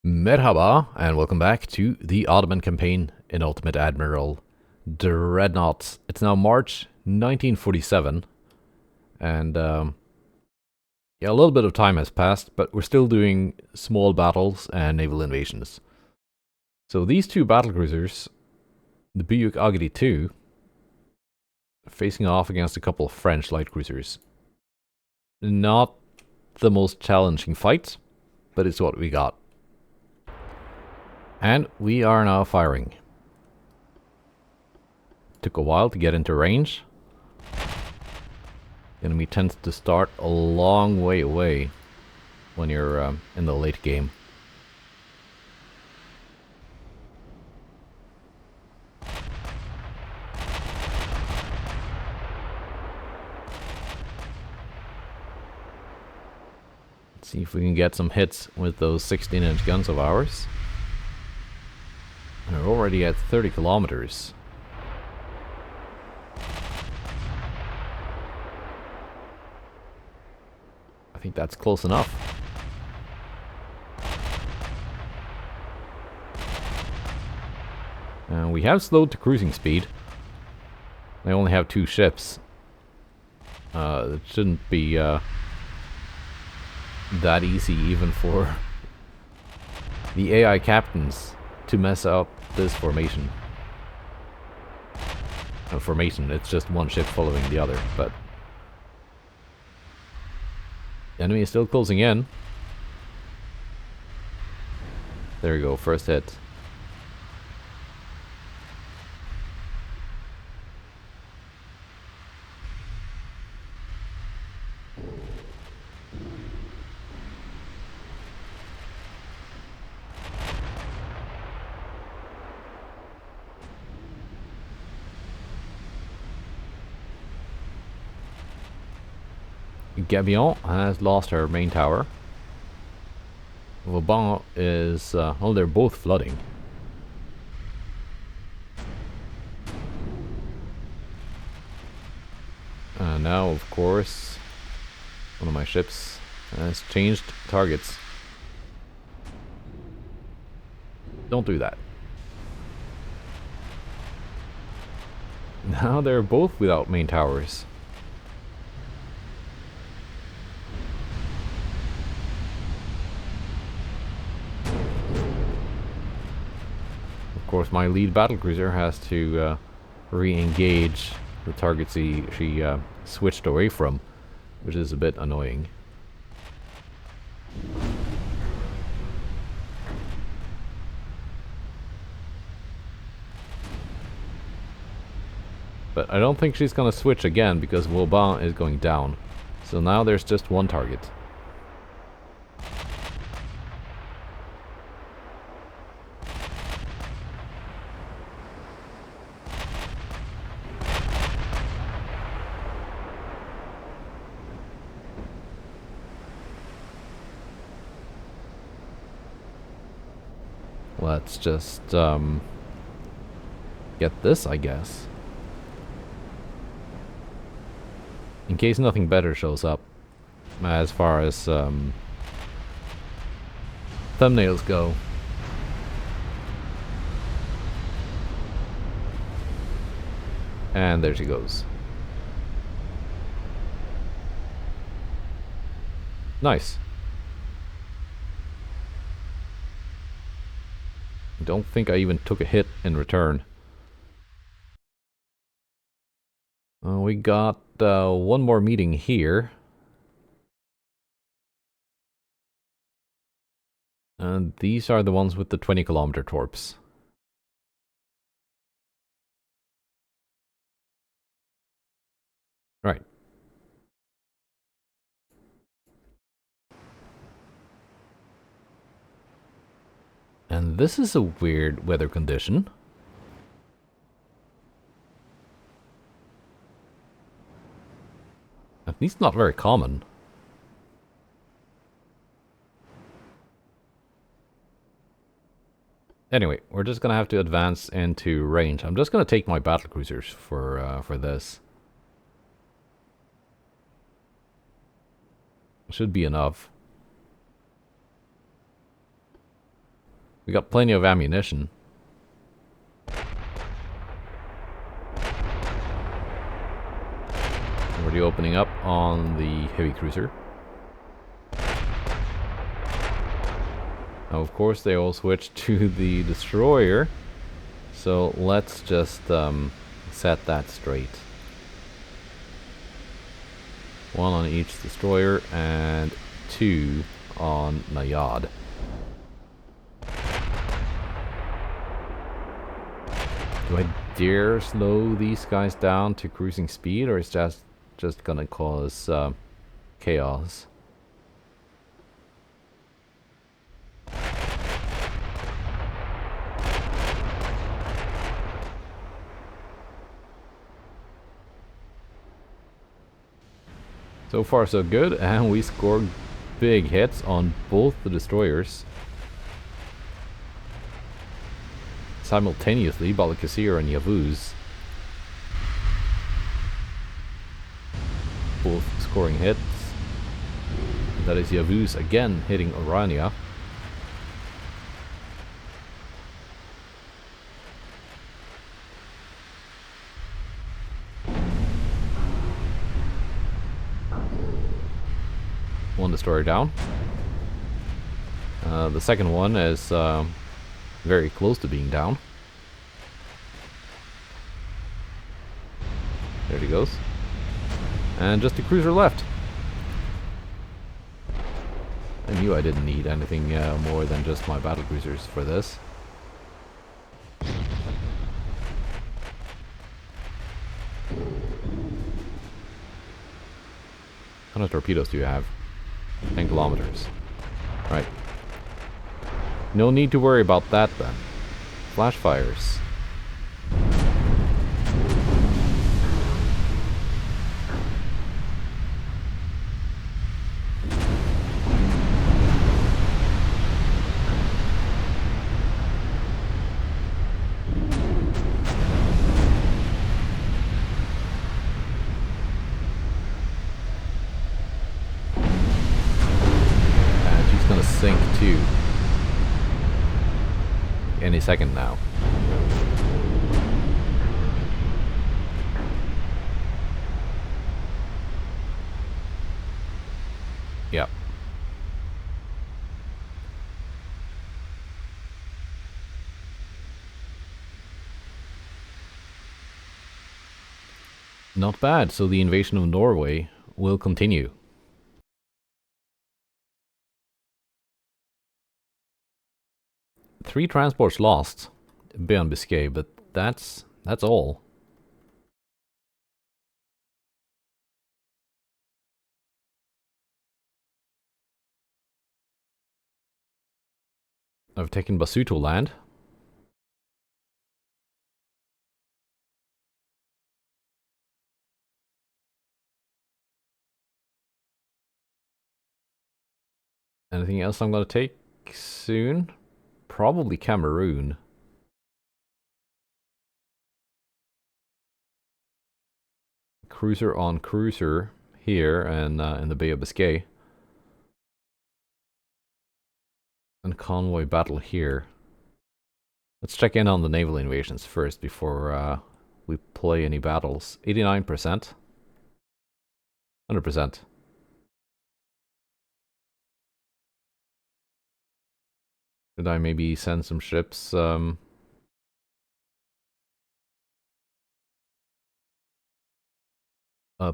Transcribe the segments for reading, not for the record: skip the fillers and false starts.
Merhaba, and welcome back to the Ottoman campaign in Ultimate Admiral Dreadnoughts. It's now March 1947, and yeah, a little bit of time has passed, but we're still doing small battles and naval invasions. So these two battlecruisers, the Buyuk Agri 2, are facing off against a couple of French light cruisers. Not the most challenging fight, but it's what we got. And we are now firing. Took a while to get into range. Enemy tends to start a long way away when you're in the late game. Let's see if we can get some hits with those 16-inch guns of ours. We're already at 30 kilometers. I think that's close enough. And we have slowed to cruising speed. They only have 2 ships. It shouldn't be that easy even for the AI captains to mess up this formation. It's just one ship following the other, but the enemy is still closing in. There we go, first hit. Gabion has lost her main tower. Vauban is... well, they're both flooding. And now, of course, one of my ships has changed targets. Don't do that. Now they're both without main towers. Of course, my lead battlecruiser has to re-engage the targets she switched away from, which is a bit annoying. But I don't think she's gonna switch again because Vauban is going down. So now there's just one target. Let's just get this, I guess. In case nothing better shows up, as far as thumbnails go. And there she goes. Nice. Don't think I even took a hit in return. We got one more meeting here. And these are the ones with the 20-kilometer torps. Right. And this is a weird weather condition. At least not very common. Anyway, we're just gonna have to advance into range. I'm just gonna take my battlecruisers for this. Should be enough. We got plenty of ammunition. Already opening up on the heavy cruiser. Now, of course, they all switched to the destroyer. So let's just set that straight. One on each destroyer and two on Nayad. Do I dare slow these guys down to cruising speed, or is that just gonna cause chaos? So far so good, and we scored big hits on both the destroyers. Simultaneously, battlecruiser and Yavuz. Both scoring hits. That is Yavuz again hitting Orania. One destroyer down. The second one is very close to being down. There he goes. And just a cruiser left. I knew I didn't need anything more than just my battlecruisers for this. How many torpedoes do you have? 10 kilometers. Right. No need to worry about that then. Flash fires. And she's gonna sink too. Any second now. Yep. Not bad, so the invasion of Norway will continue. Three transports lost beyond Biscay, but that's all. I've taken Basuto land. Anything else I'm gonna take soon? Probably Cameroon. Cruiser on cruiser here and in the Bay of Biscay. And convoy battle here. Let's check in on the naval invasions first before we play any battles. 89%. 100%. Should I maybe send some ships up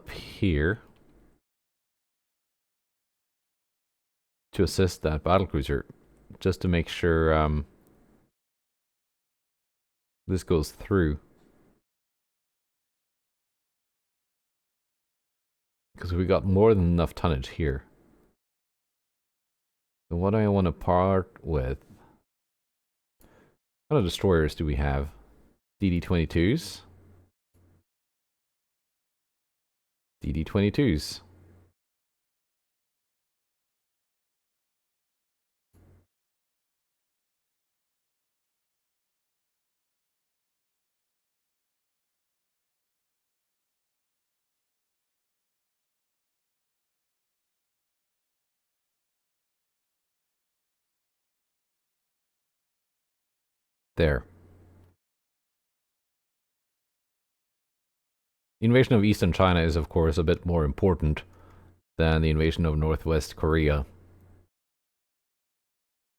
here to assist that battlecruiser, just to make sure this goes through? Because we got more than enough tonnage here. So what do I want to part with? What kind of destroyers do we have? DD-22s? DD-22s. There. The invasion of eastern China is, of course, a bit more important than the invasion of northwest Korea.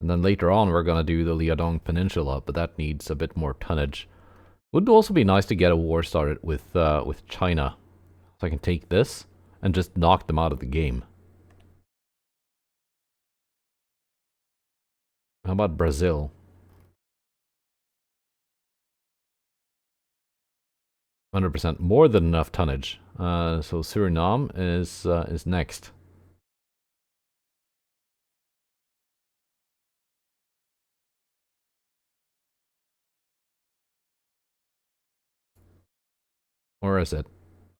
And then later on we're gonna do the Liaodong Peninsula, but that needs a bit more tonnage. Would also be nice to get a war started with China. So I can take this and just knock them out of the game. How about Brazil? 100% more than enough tonnage. So Suriname is next. Where is it?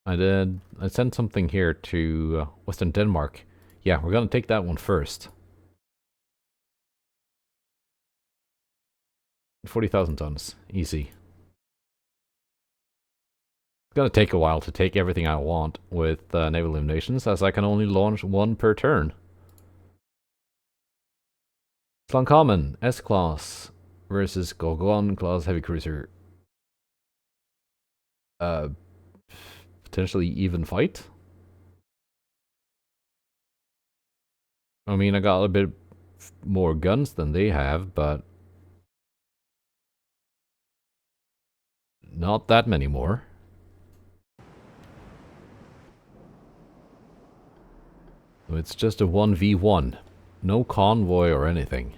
I sent something here to Western Denmark. Yeah, we're gonna take that one first. 40,000 tons. Easy. It's gonna take a while to take everything I want with naval eliminations, as I can only launch one per turn. Slankamen, S-Class versus Gorgon Class Heavy Cruiser. Potentially even fight? I mean, I got a bit more guns than they have, but not that many more. So it's just a 1v1. No convoy or anything.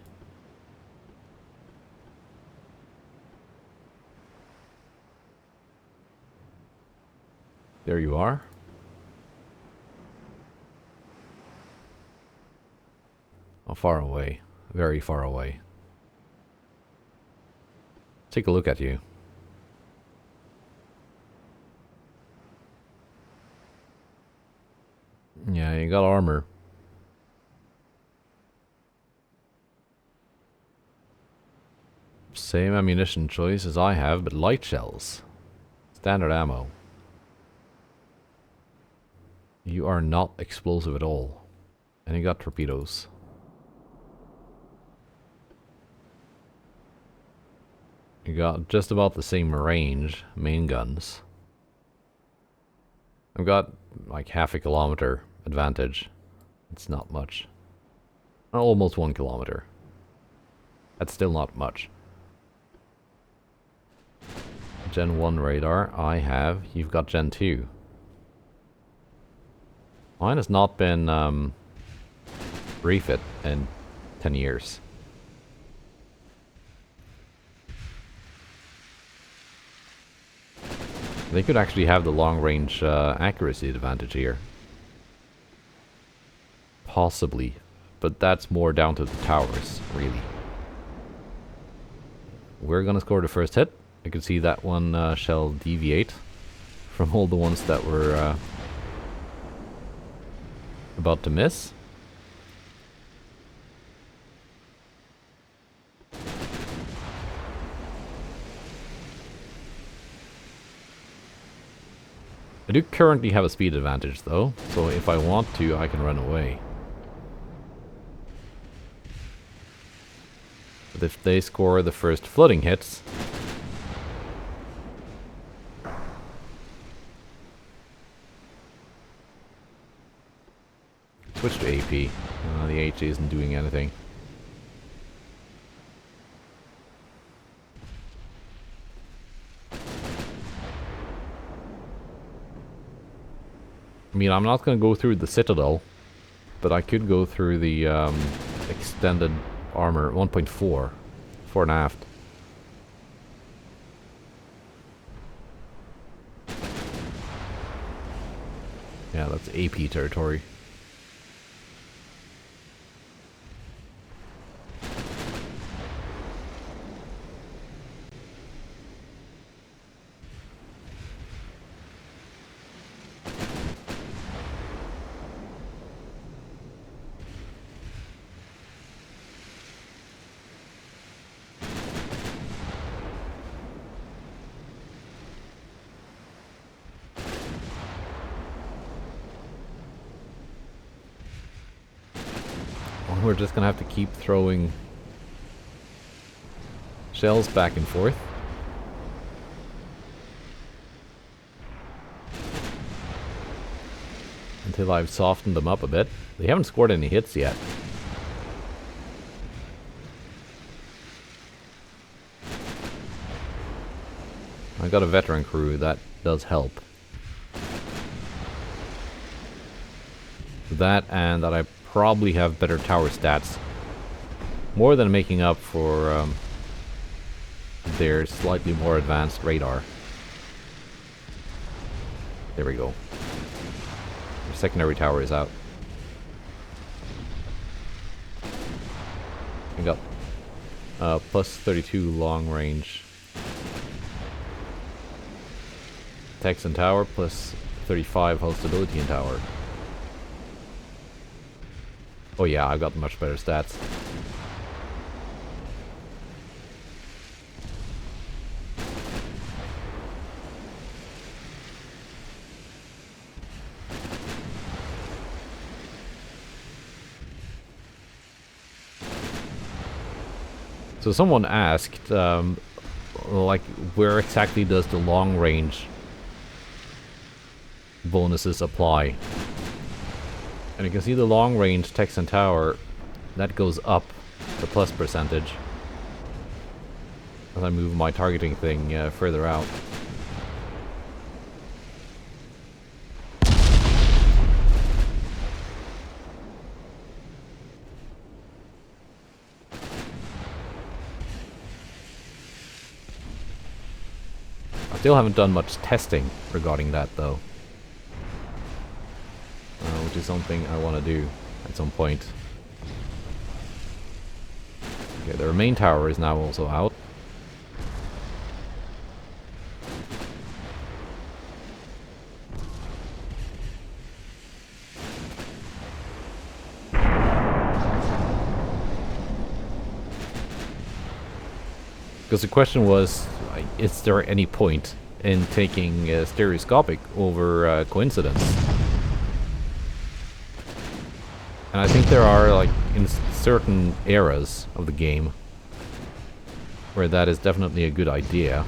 There you are. How far away? Very far away. Take a look at you. Yeah, you got armor. Same ammunition choice as I have, but light shells. Standard ammo. You are not explosive at all. And you got torpedoes. You got just about the same range, main guns. I've got like half a kilometer advantage. It's not much. Almost 1 kilometer. That's still not much. Gen 1 radar, I have. You've got Gen 2. Mine has not been refit in 10 years. They could actually have the long-range accuracy advantage here. Possibly. But that's more down to the towers, really. We're gonna score the first hit. I can see that one shell deviate from all the ones that were about to miss. I do currently have a speed advantage though, so if I want to, I can run away. But if they score the first flooding hits... Switch to AP. The HE isn't doing anything. I mean, I'm not going to go through the Citadel, but I could go through the extended armor 1.4, fore and aft. Yeah, that's AP territory. We're just gonna have to keep throwing Shells back and forth. Until I've softened them up a bit. They haven't scored any hits yet. I got a veteran crew, that does help. That, and that I probably have better tower stats. More than making up for their slightly more advanced radar. There we go. Their secondary tower is out. I got plus 32 long range. Attacks in tower, plus 35 hull stability in tower. Oh yeah, I've got much better stats. So someone asked, like, where exactly does the long range bonuses apply? And you can see the long range text and tower, that goes up the plus percentage as I move my targeting thing further out. I still haven't done much testing regarding that though. Which is something I want to do at some point. Okay, their main tower is now also out. Because the question was, is there any point in taking stereoscopic over coincidence? And I think there are, like, in certain eras of the game where that is definitely a good idea.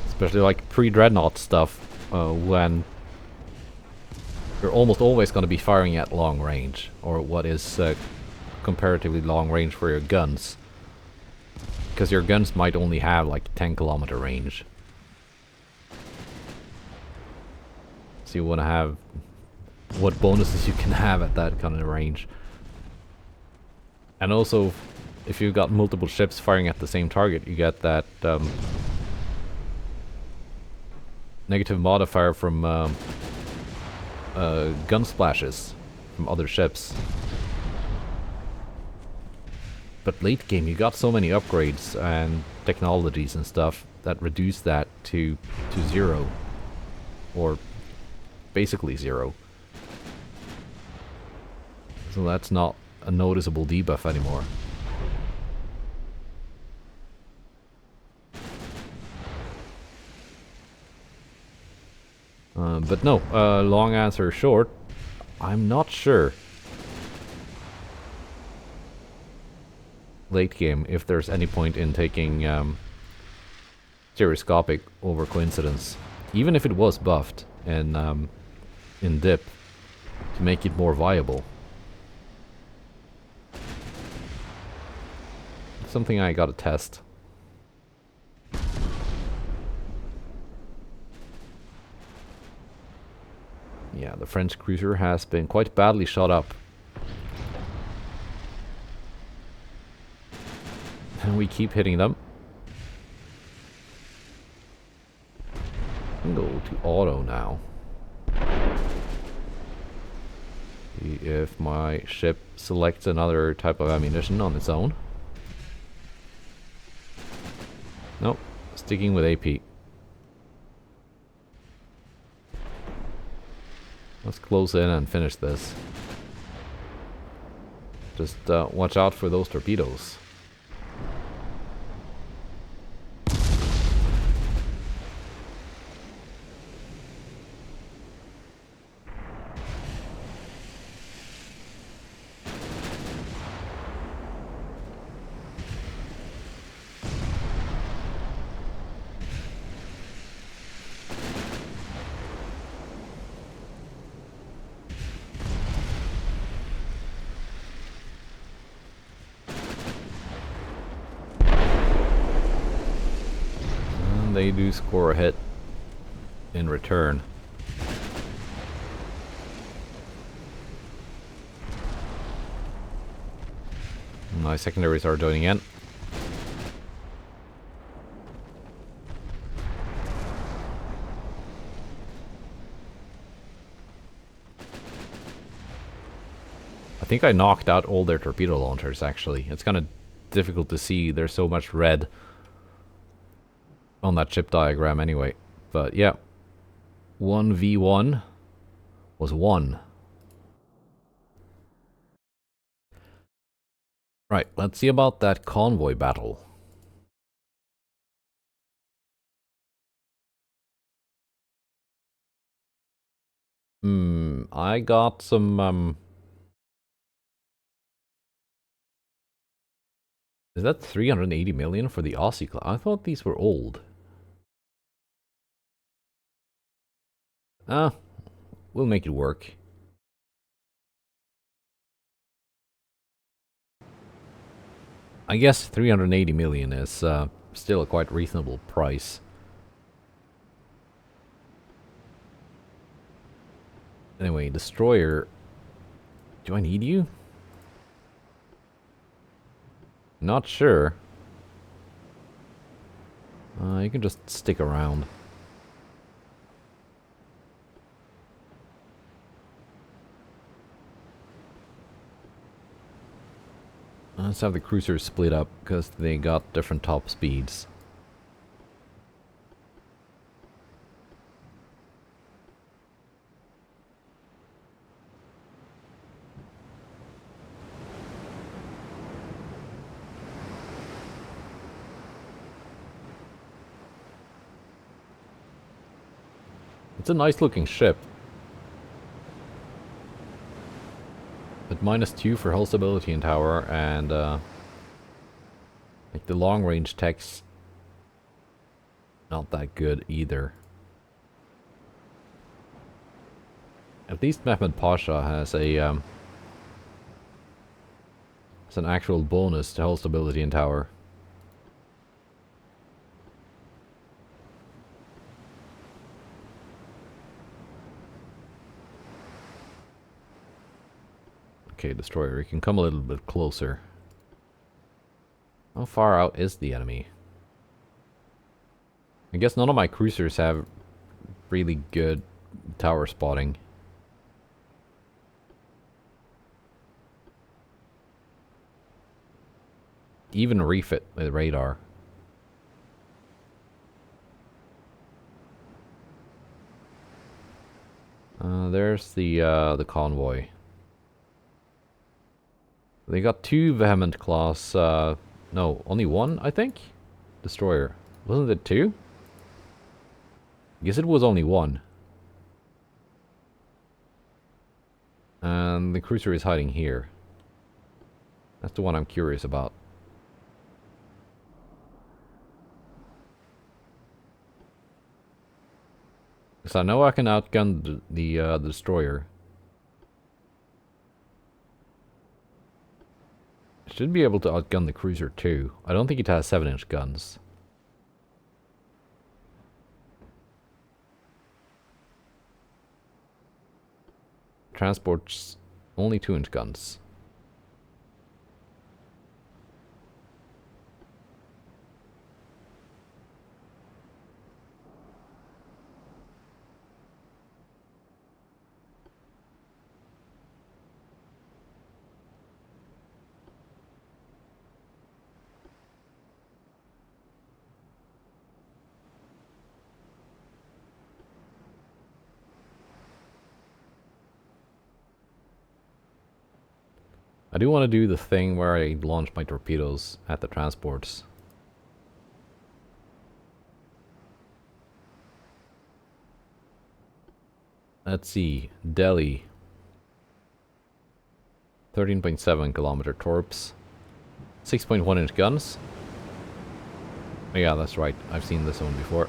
Especially like pre-dreadnought stuff, when you're almost always going to be firing at long range, or what is comparatively long range for your guns. Because your guns might only have like 10-kilometer range. So you want to have what bonuses you can have at that kind of range. And also, if you've got multiple ships firing at the same target, you get that negative modifier from gun splashes from other ships. But late game, you got so many upgrades and technologies and stuff that reduce that to 0. Or basically 0. So that's not a noticeable debuff anymore. But no, long answer short, I'm not sure. Late game, if there's any point in taking stereoscopic over coincidence. Even if it was buffed in dip to make it more viable. Something I gotta test. Yeah, the French cruiser has been quite badly shot up. And we keep hitting them. Go to auto now. See if my ship selects another type of ammunition on its own. Nope, sticking with AP. Let's close in and finish this. Just watch out for those torpedoes. they do score a hit in return. My secondaries are joining in. I think I knocked out all their torpedo launchers, actually. It's kind of difficult to see. There's so much red on that ship diagram anyway. But yeah, 1v1 was won. Right, let's see about that convoy battle. I got some, is that 380 million for the Aussie class? I thought these were old. Ah, we'll make it work. I guess 380 million is still a quite reasonable price. Anyway, destroyer. Do I need you? Not sure. You can just stick around. Let's have the cruisers split up, because they got different top speeds. It's a nice looking ship. But -2 for hull stability and tower, and like the long range tech's not that good either. At least Mehmed Pasha has a it's an actual bonus to hull stability and tower. Okay, destroyer, you can come a little bit closer. How far out is the enemy? I guess none of my cruisers have really good tower spotting. Even refit with radar. There's the convoy. They got 2 vehement class, no, only 1, I think? Destroyer. Wasn't it 2? I guess it was only 1. And the cruiser is hiding here. That's the one I'm curious about. Because I know I can outgun the destroyer. I should be able to outgun the cruiser too. I don't think it has 7-inch guns. Transports only 2-inch guns. I do want to do the thing where I launch my torpedoes at the transports. Let's see, Delhi. 13.7 kilometer torps. 6.1-inch guns. Oh yeah, that's right. I've seen this one before.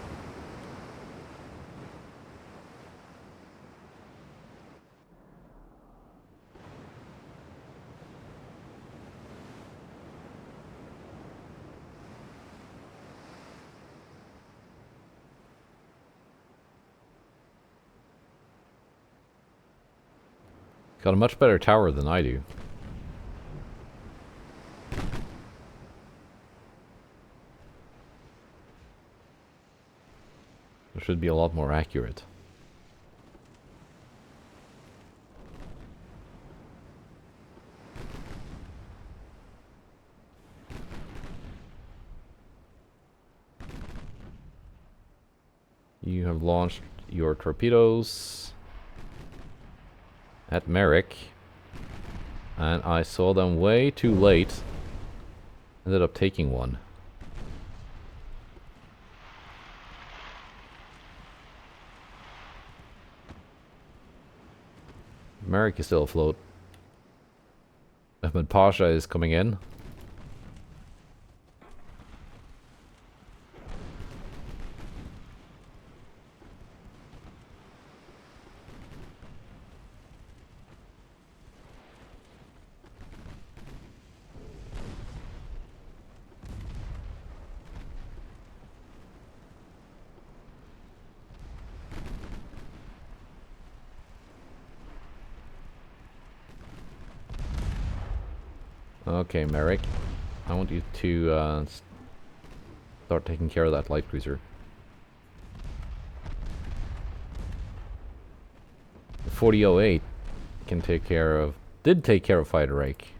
Got a much better tower than I do. It should be a lot more accurate. You have launched your torpedoes at Merrick, and I saw them way too late. Ended up taking one. Merrick is still afloat. Ahmed Pasha is coming in. Okay, Merrick. I want you to start taking care of that light cruiser. The 4008 can take care of... did take care of Fighter Rake.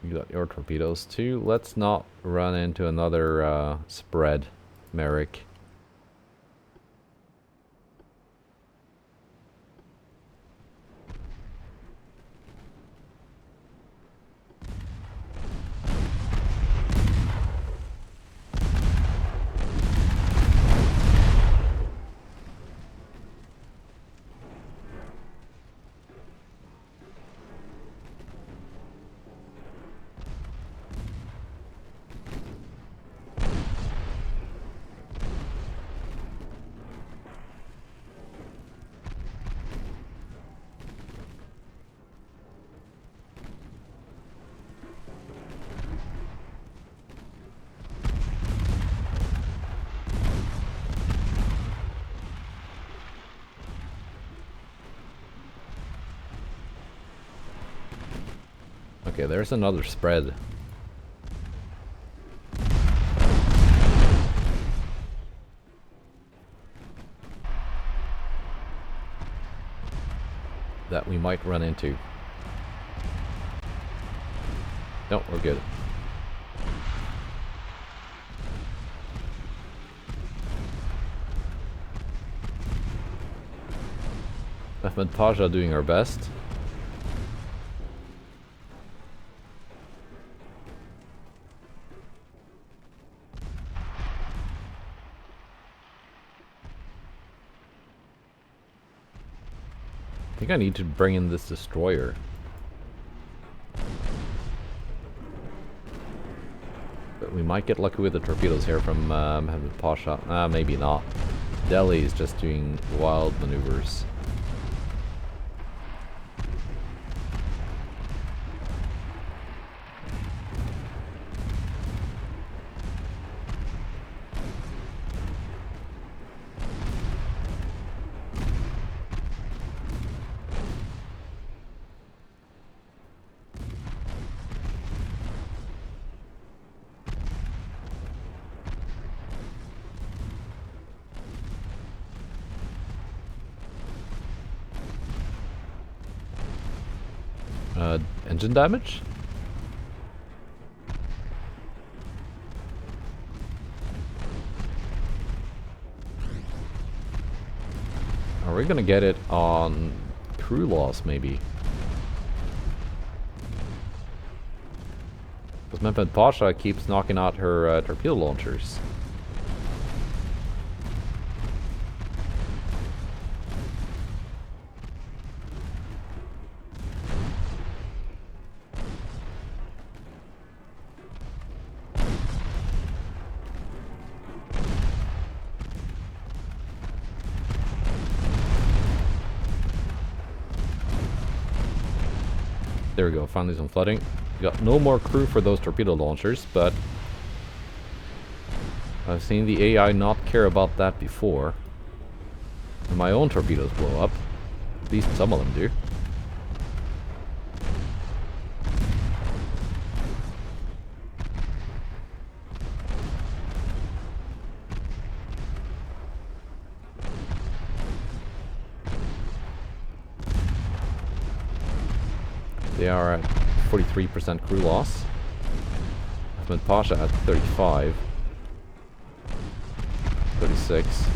You got your torpedoes too. Let's not run into another spread, Merrick. Okay, there's another spread. That we might run into. No, we're good. Ahmed Pasha doing our best. I think I need to bring in this destroyer. But we might get lucky with the torpedoes here from Mohammed Pasha. Maybe not. Delhi is just doing wild maneuvers. Engine damage? Are we gonna get it on crew loss, maybe? Because Mehmed Pasha keeps knocking out her torpedo launchers. There we go, finally some flooding. We got no more crew for those torpedo launchers, but I've seen the AI not care about that before. And my own torpedoes blow up. At least some of them do. They are at 43% crew loss. Ahmed Pasha at 35. 36.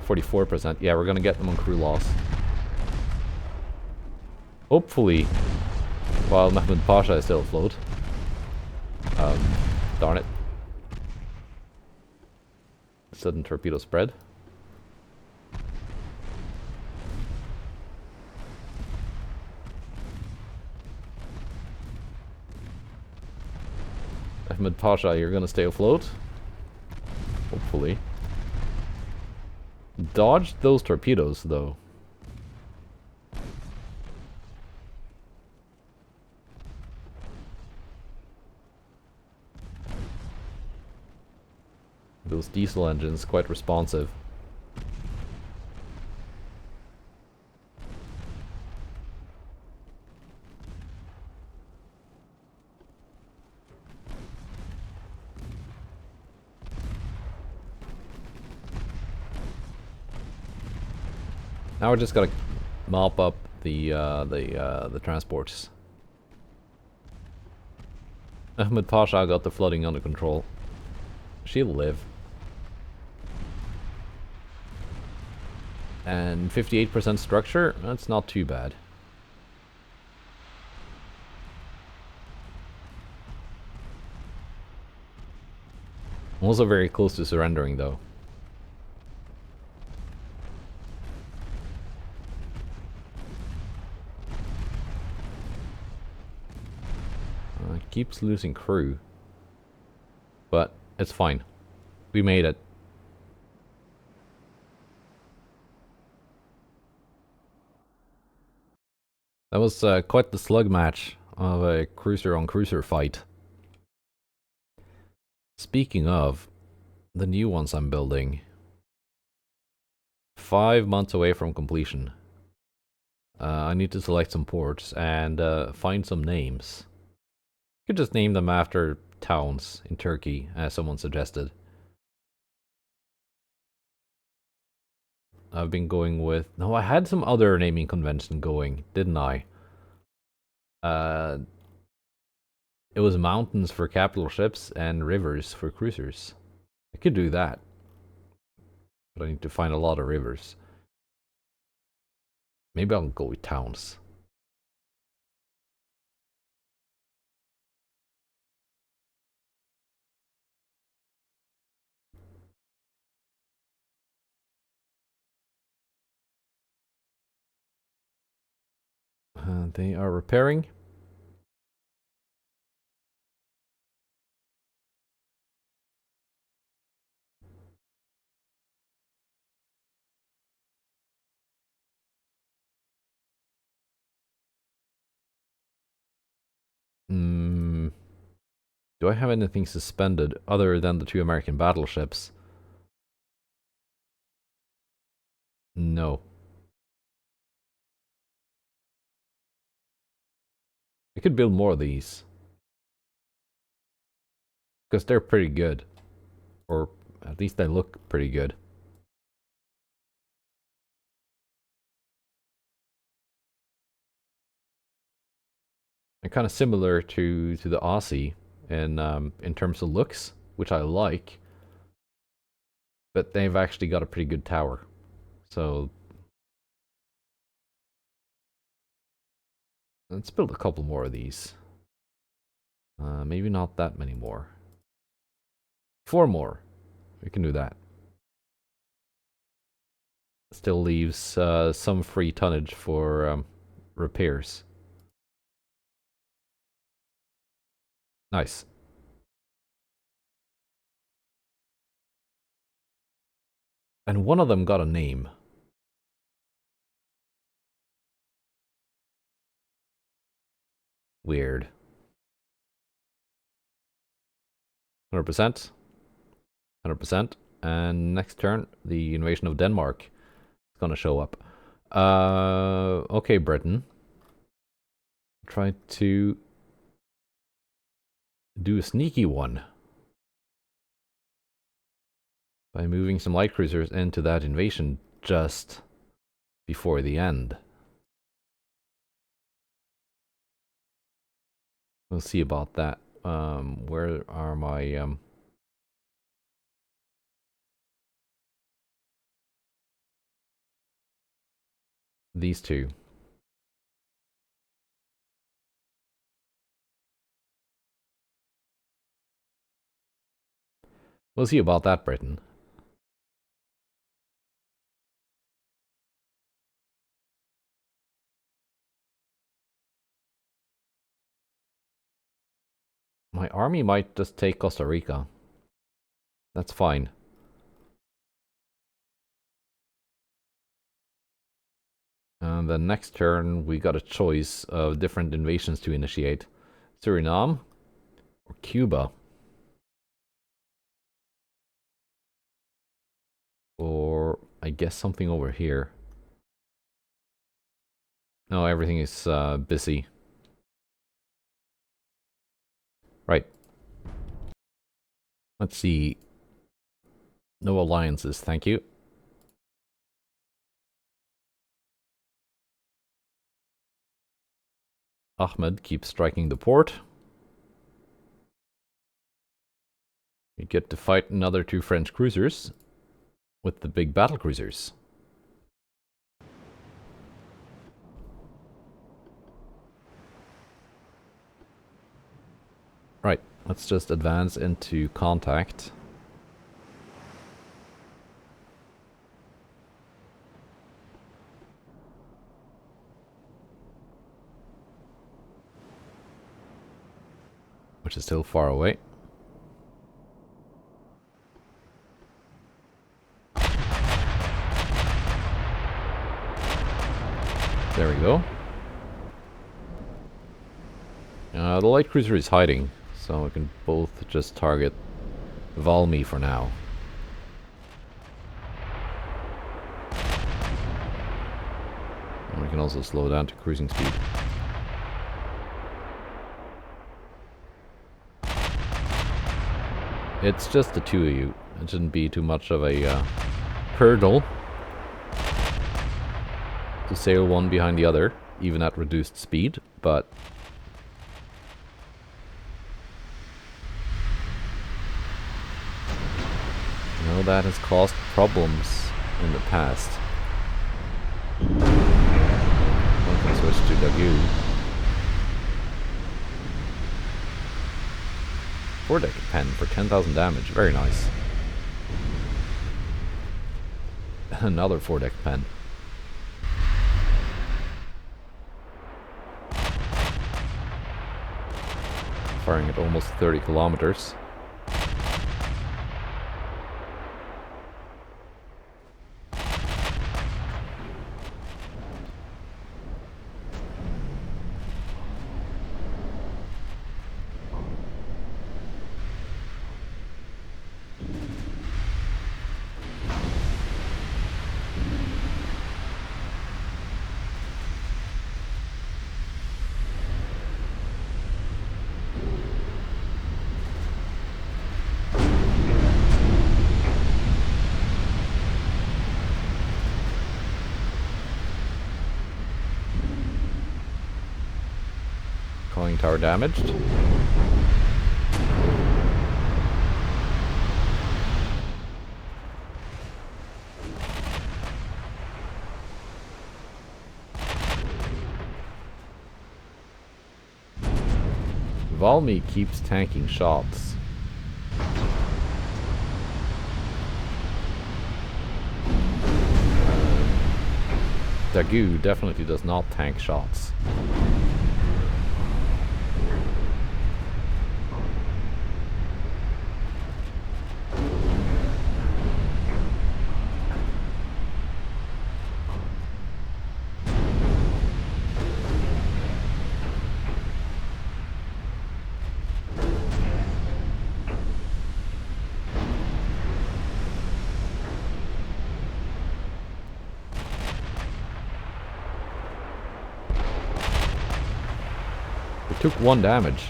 %. Yeah, we're gonna get them on crew loss. Hopefully, while Mehmed Pasha is still afloat. Darn it. Sudden torpedo spread. Ahmed Pasha, you're gonna stay afloat. Hopefully. Dodged those torpedoes, though. Those diesel engines, quite responsive. Now we're just gonna mop up the transports. Ahmed Pasha got the flooding under control. She'll live. And 58% structure, that's not too bad. I'm also very close to surrendering, though. Keeps losing crew. But it's fine. We made it. That was quite the slug match of a cruiser-on-cruiser fight. Speaking of, the new ones I'm building. 5 months away from completion. I need to select some ports and find some names. You could just name them after towns in Turkey, as someone suggested. I've been going with... No, I had some other naming convention going, didn't I? It was mountains for capital ships and rivers for cruisers. I could do that. But I need to find a lot of rivers. Maybe I'll go with towns. They are repairing. Do I have anything suspended other than the 2 American battleships? No. I could build more of these. Because they're pretty good. Or at least they look pretty good. And kind of similar to the Aussie in terms of looks, which I like. But they've actually got a pretty good tower. So let's build a couple more of these. Maybe not that many more. 4 more. We can do that. Still leaves some free tonnage for repairs. Nice. And one of them got a name. Weird. 100%. 100%. And next turn, the invasion of Denmark is gonna show up. Okay, Britain. Try to do a sneaky one by moving some light cruisers into that invasion just before the end. We'll see about that. Where are my these two? We'll see about that, Britain. My army might just take Costa Rica. That's fine. And the next turn, we got a choice of different invasions to initiate. Suriname or Cuba. Or I guess something over here. No, everything is busy. Right. Let's see. No alliances, thank you. Ahmed keeps striking the port. We get to fight another 2 French cruisers with the big battlecruisers. Right, let's just advance into contact. Which is still far away. There we go. The light cruiser is hiding, so we can both just target Valmy for now. And we can also slow down to cruising speed. It's just the 2 of you. It shouldn't be too much of a hurdle to sail one behind the other, even at reduced speed, but you know, that has caused problems in the past. One can switch to Dagu. 4-deck pen for 10,000 damage, very nice. Another 4-deck pen. Firing at almost 30 kilometers. Calling tower damaged. Valmy keeps tanking shots. Dagu definitely does not tank shots. took 1 damage.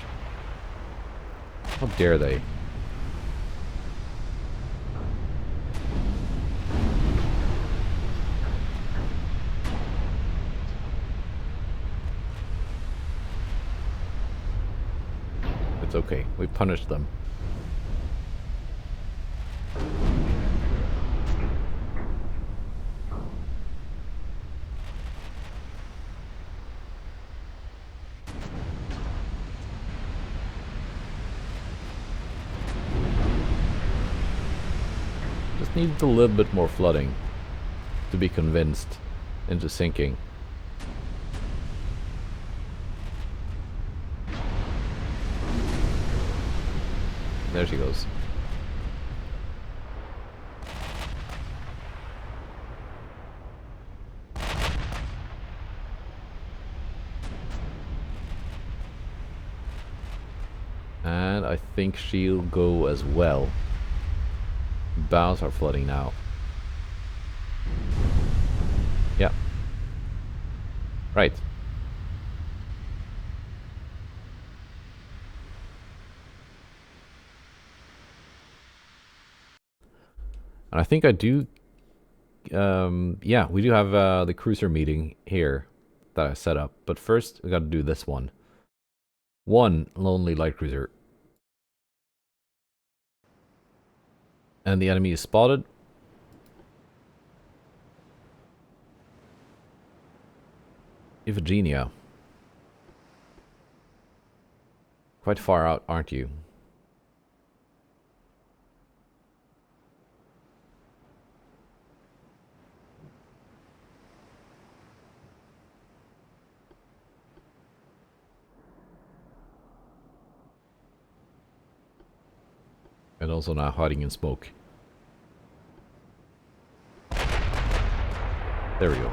How dare they? It's okay. We punished them. Just needs a little bit more flooding to be convinced into sinking. There she goes. And I think she'll go as well. Bows are flooding now. Yeah. Right. And I think I do... yeah, we do have the cruiser meeting here that I set up. But first, we gotta do this one. One lonely light cruiser. And the enemy is spotted. Iphigenia. Quite far out, aren't you? And also now hiding in smoke. There we go.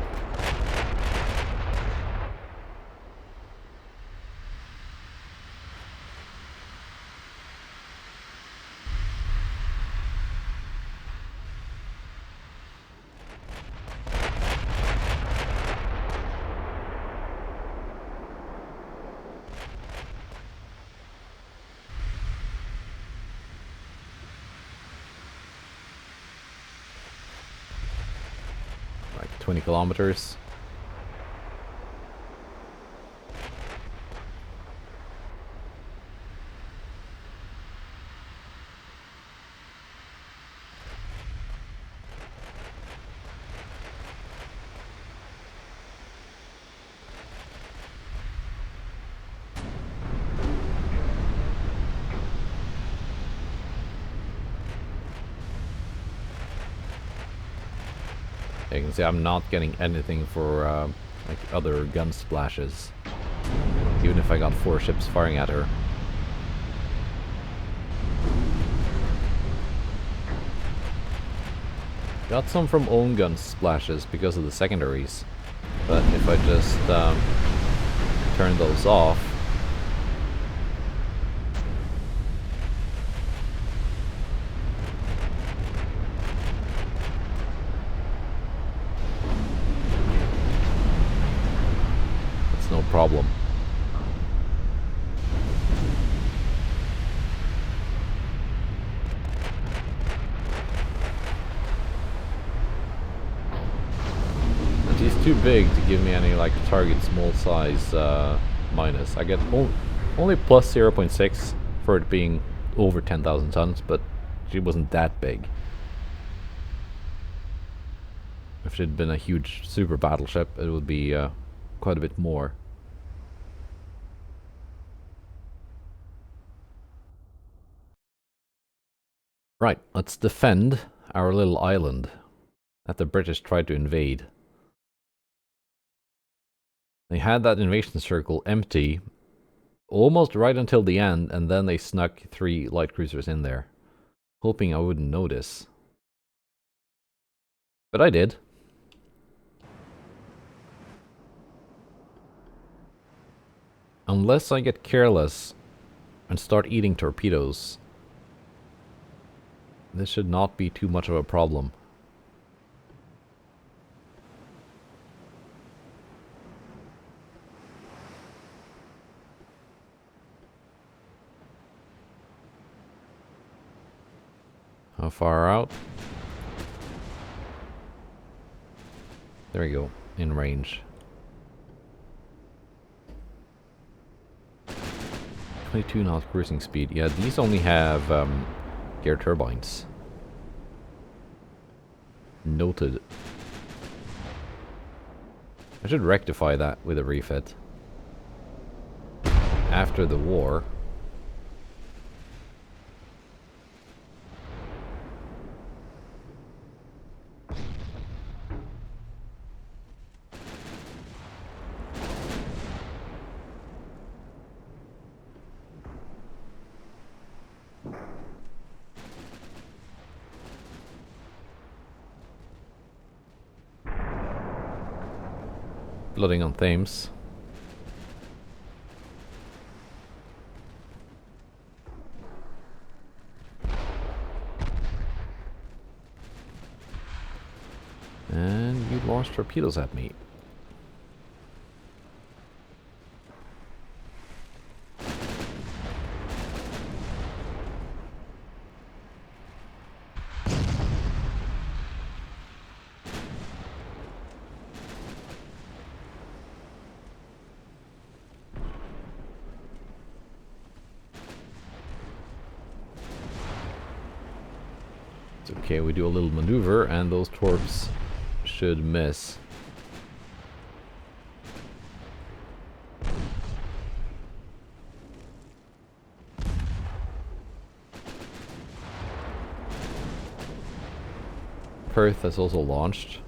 Like 20 kilometers. You can see I'm not getting anything for like other gun splashes, even if I got 4 ships firing at her. Got some from own gun splashes because of the secondaries, but if I just turn those off, no problem. And she's too big to give me any like target small size minus. I get only plus 0.6 for it being over 10,000 tons, but she wasn't that big. If she'd been a huge super battleship, it would be quite a bit more. Right, let's defend our little island that the British tried to invade. They had that invasion circle empty almost right until the end, and then they snuck 3 light cruisers in there, hoping I wouldn't notice. But I did. Unless I get careless and start eating torpedoes, this should not be too much of a problem. How far out? There we go. In range. 22 knots cruising speed. Yeah, these only have gear turbines. Noted. I should rectify that with a refit. After the war. Flooding on Thames. And you launched torpedoes at me. It's okay, we do a little maneuver and those torps should miss. Perth has also launched.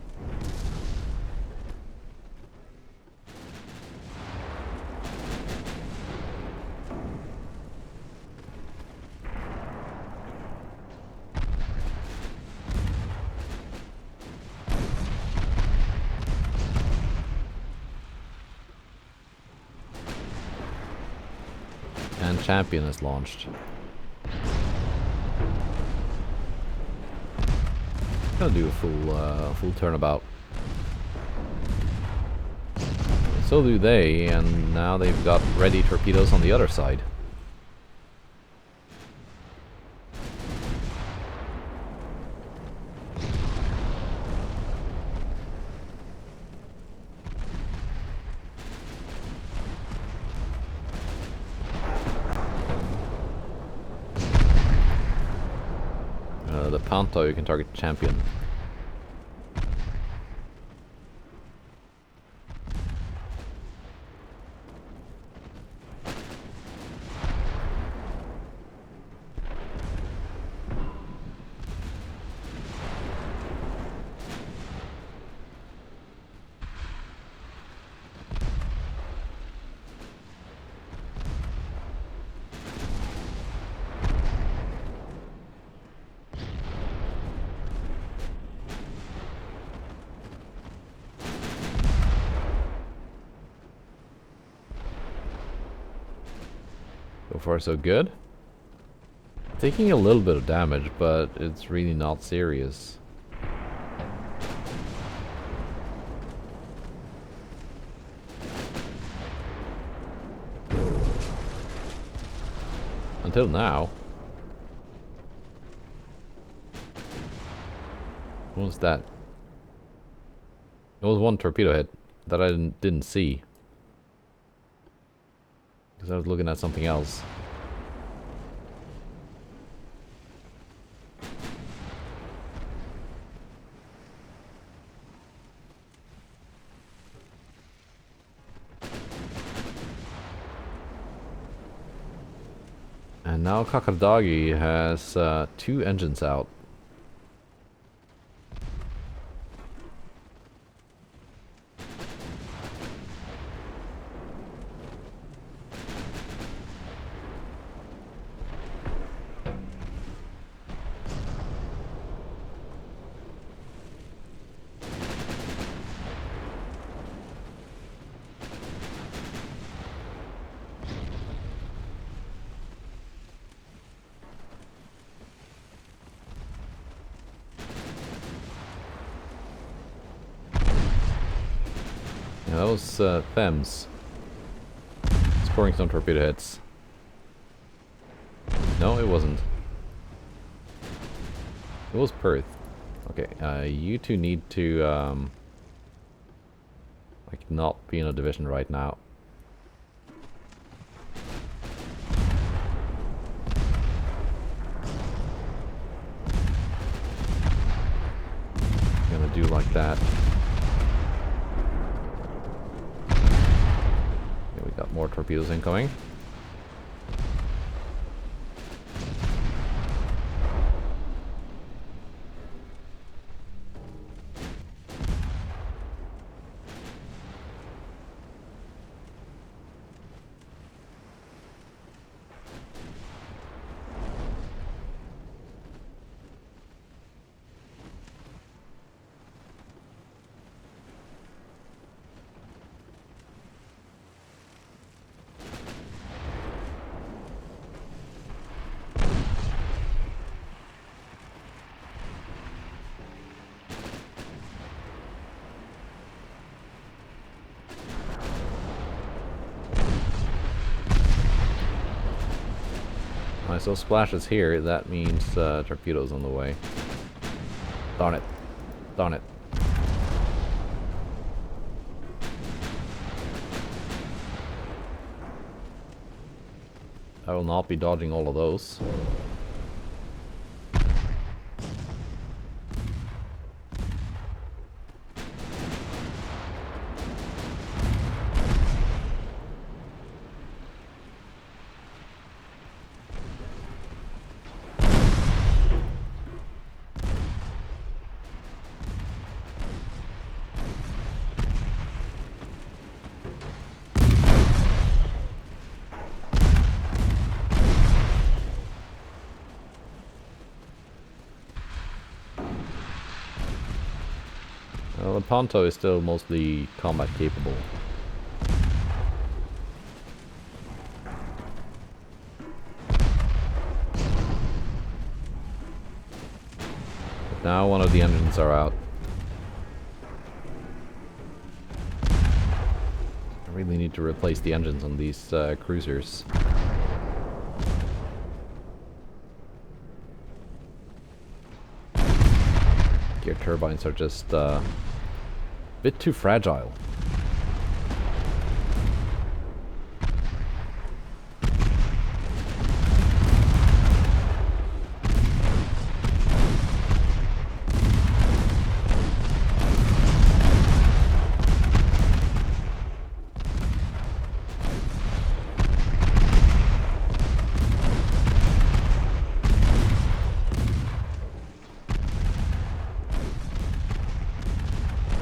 And Champion is launched. Gonna do a full turnabout. So do they, and now they've got ready torpedoes on the other side. The Panto, you can target Champion. So far so good. Taking a little bit of damage, but it's really not serious. Until now. What was that? It was one torpedo hit that I didn't see. Because I was looking at something else. And now Kakadagi has 2 engines out. Yeah, that was Thames scoring some torpedo hits. No, it wasn't. It was Perth. Okay, you two need to like not be in a division right now. Gonna do like that. Okay, we got more torpedoes incoming. So splashes here, that means torpedoes on the way. Darn it. Darn it. I will not be dodging all of those. Well, the Ponto is still mostly combat capable. But now one of the engines are out. I really need to replace the engines on these cruisers. Gear turbines are just bit too fragile.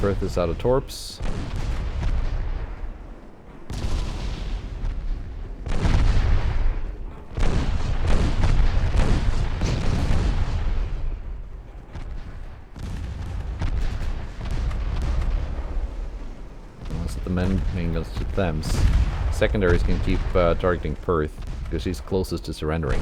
Perth is out of torps. Let's set the main guns to Thames. Secondaries can keep targeting Perth because she's closest to surrendering.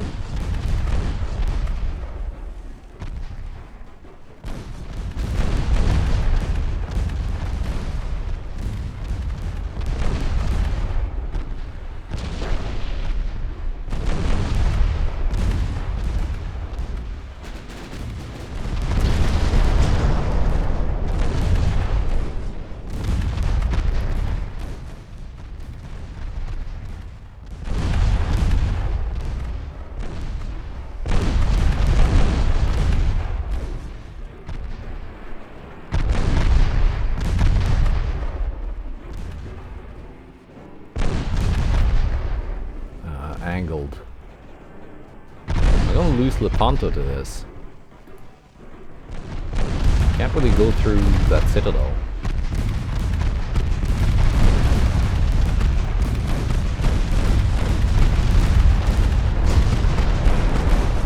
Angled. I'm gonna lose Lepanto to this. Can't really go through that citadel.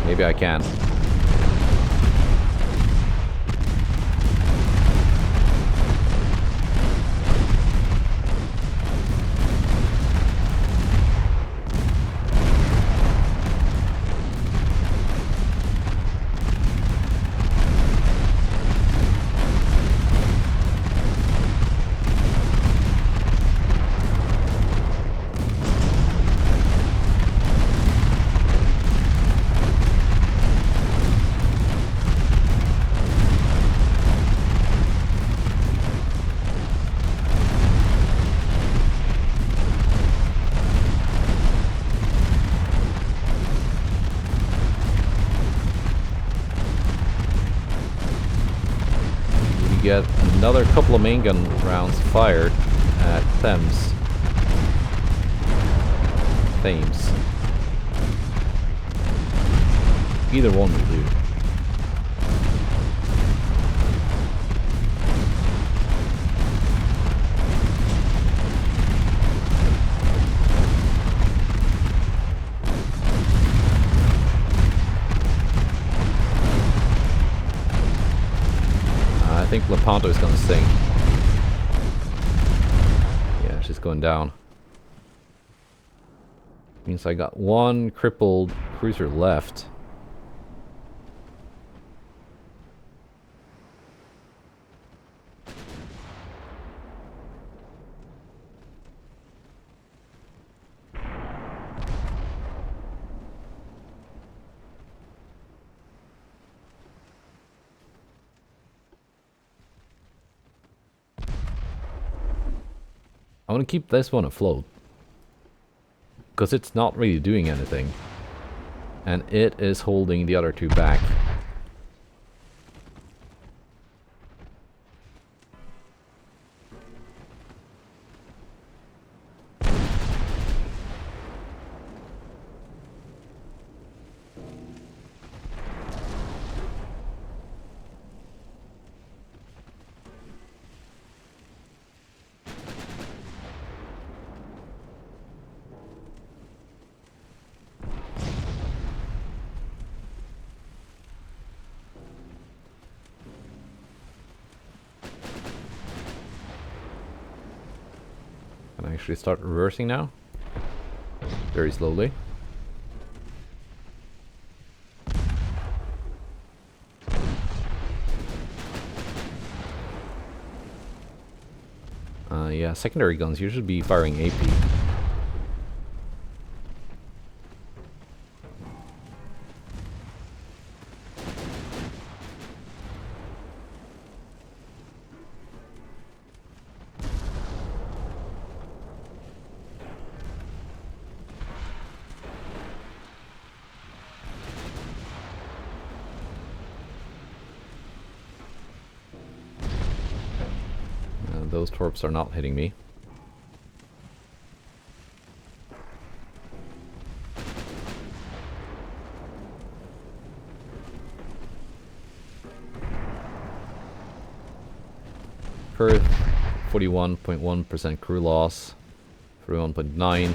Maybe I can. get another couple of main gun rounds fired at Thames. Either one will do. I think Lepanto is gonna sink. Yeah, she's going down. Means I got one crippled cruiser left. I want to keep this one afloat. Because it's not really doing anything. And it is holding the other two back. Can I actually start reversing now? Very slowly. Yeah, secondary guns, you should be firing AP. Those torps are not hitting me. Perth, 41.1% crew loss, 41.9.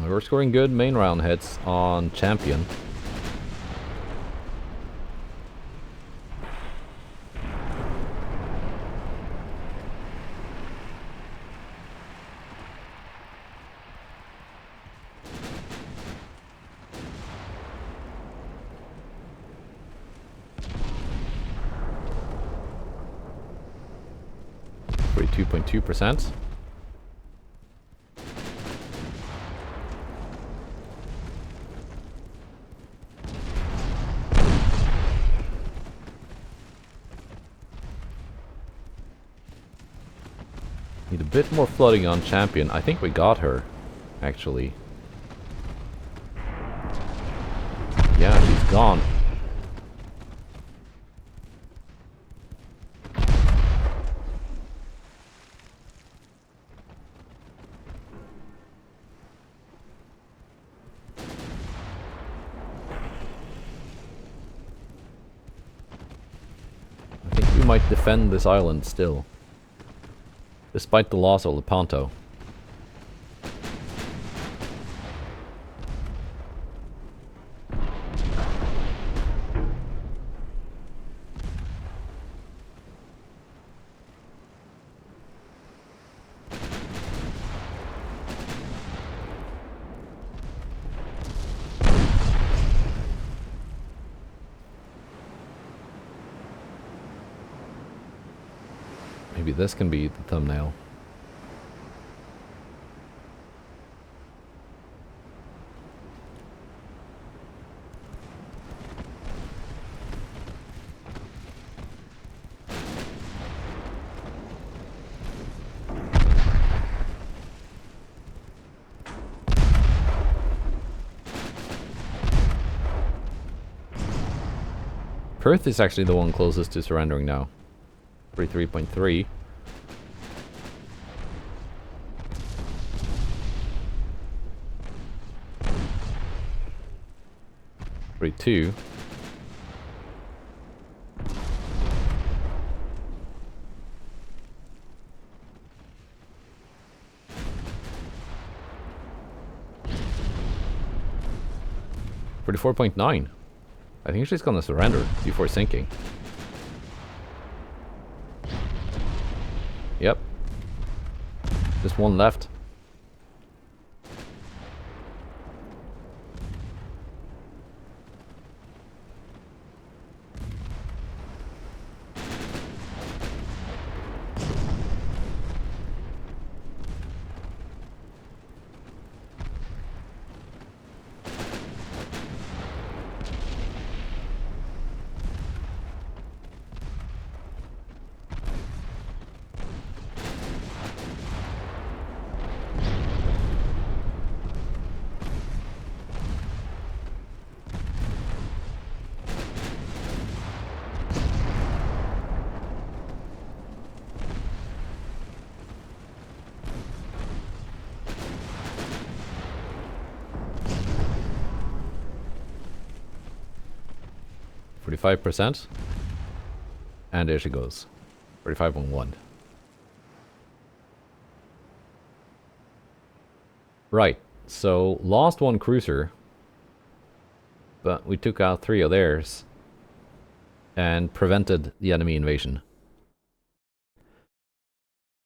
We're scoring good main round hits on Champion. %. Need a bit more flooding on Champion. I think we got her, actually. Yeah, she's gone. I think we might defend this island still, despite the loss of Lepanto. Maybe this can be the thumbnail. Perth is actually the one closest to surrendering now. 43.3. Two. $44.9. I think she's gonna surrender before sinking. Yep. Just one left. %. And there she goes. 45.1. Right. So lost one cruiser, but we took out 3 of theirs and prevented the enemy invasion.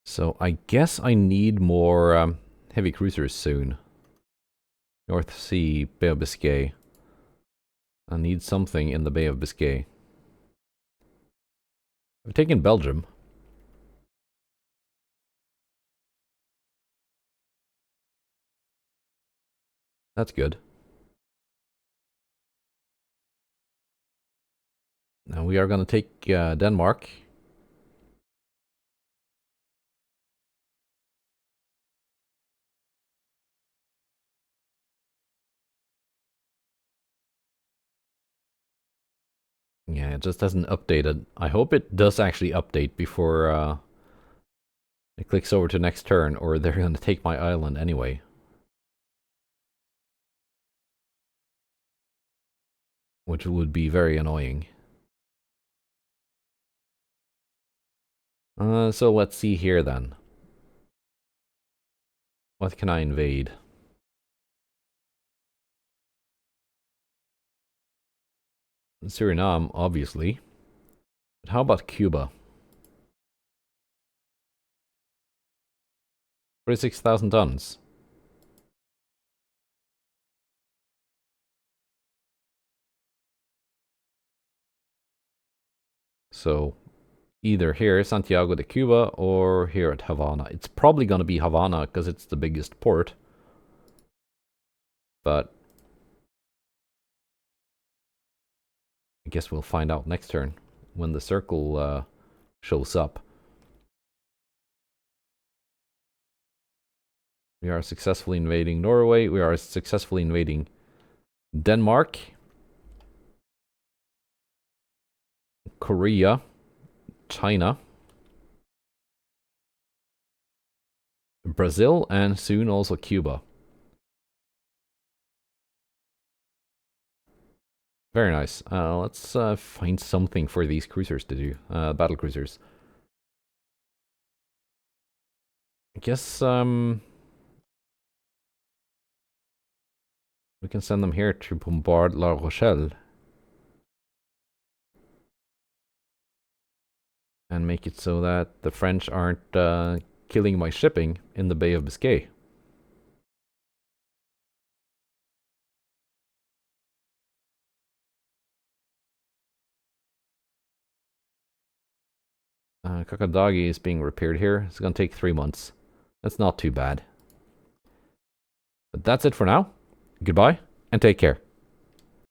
So I guess I need more heavy cruisers soon. North Sea, Bay of Biscay. I need something in the Bay of Biscay. I've taken Belgium. That's good. Now we are going to take Denmark. Yeah, it just hasn't updated. I hope it does actually update before it clicks over to next turn, or they're going to take my island anyway. Which would be very annoying. So let's see here then. What can I invade? Suriname, obviously. But how about Cuba? 46,000 tons. So, either here, Santiago de Cuba, or here at Havana. It's probably going to be Havana, because it's the biggest port. But I guess we'll find out next turn, when the circle shows up. We are successfully invading Norway. We are successfully invading Denmark. Korea. China. Brazil, and soon also Cuba. Very nice. Let's find something for these cruisers to do. Battlecruisers. I guess we can send them here to bombard La Rochelle. And make it so that the French aren't killing my shipping in the Bay of Biscay. Kakadagi is being repaired here. It's going to take 3 months. That's not too bad. But that's it for now. Goodbye, and take care.